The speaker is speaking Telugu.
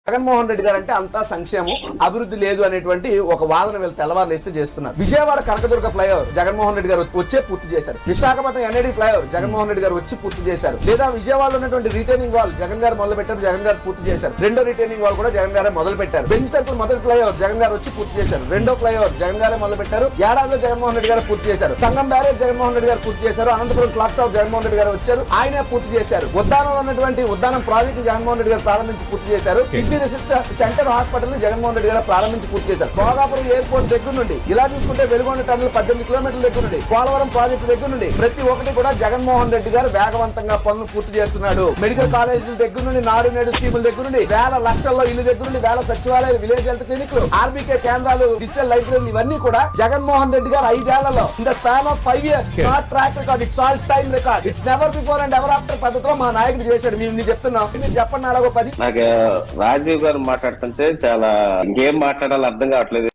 జగన్మోహన్ రెడ్డి గారు అంటే అంతా సంక్షేమం, అభివృద్ధి లేదు అనేటువంటి ఒక వాదన వీళ్ళు తెల్లవారు లేస్తే చేస్తున్నారు. విజయవాడ కనకదుర్గ ఫ్లైఓవర్ జగన్మోహన్ రెడ్డి గారు వచ్చే పూర్తి చేశారు. విశాఖపట్నం ఎన్ఐడి ఫ్లైఓవర్ జగన్మోహన్ రెడ్డి గారు వచ్చి పూర్తి చేశారు. లేదా విజయవాడలో ఉన్నటువంటి రిటైనింగ్ వాల్ జగన్ గారు మొదలు పెట్టారు, జగన్ గారు పూర్తి చేశారు. రెండో రిటైనింగ్ వాల్ కూడా జగన్ గారే మొదలు పెట్టారు. బెంచ్ సర్కిల్ మొదటి ఫ్లైఓవర్ జగన్ గారు వచ్చి పూర్తి చేశారు. రెండో ఫ్లైఓవర్ జగన్ గారే మొదలు పెట్టారు. ఏడాదిలో జగన్మోహన్ రెడ్డి గారు పూర్తి చేశారు. సంగం బ్యారేజ్ జగన్మోహన్ రెడ్డి గారు పూర్తి చేశారు. అనంతపురం క్లాక్ టవర్ జగన్మోహన్ రెడ్డి గారు వచ్చారు, ఆయనే పూర్తి చేశారు. ఉద్దానంలో ఉన్నటువంటి ఉద్దానం ప్రాజెక్టు జగన్మోహన్ రెడ్డి గారు ప్రారంభించి పూర్తి చేశారు. కిడ్నీ రీసెర్చ్ సెంటర్ హాస్పిటల్ ని జగన్మోహన్ రెడ్డి గారు ప్రారంభించి పూర్తి చేశారు. భోగాపురం ఎయిర్పోర్ట్ దగ్గర నుండి ఇలా చూసుకుంటే వెలుగొండ టర్మినల్ 18 కిలోమీటర్ల దగ్గర నుండి పోలవరం ప్రాజెక్టు దగ్గర నుండి ప్రతి ఒక్కటి కూడా జగన్మోహన్ రెడ్డి గారు వేగవంతంగా పనులు పూర్తి చేస్తున్నాడు. మెడికల్ కాలేజీల దగ్గర నుండి నాడు నేడు స్కీముల దగ్గర నుండి వేల లక్షల్లో ఇల్లు దగ్గర నుండి వేల సచివాలయాలు, విలేజ్ హెల్త్ క్లినిక్లు, ఆర్బీకే కేంద్రాలు, డిజిటల్ లైబ్రరీలు ఇవన్నీ కూడా జగన్మోహన్ రెడ్డి గారు 5 ఏళ్లలో in the span of 5 years not track record, it's all time record, it's never before and ever after పద్ధతిలో మా నాయకుడు చేశాడు. మేము చెప్తున్నాం, మీరు చెప్పండి. అలాగో 10 నాకు రాజీవ్ గారు మాట్లాడుతుంటే చాలా ఇంకేం మాట్లాడాలో అర్థం కావట్లేదు.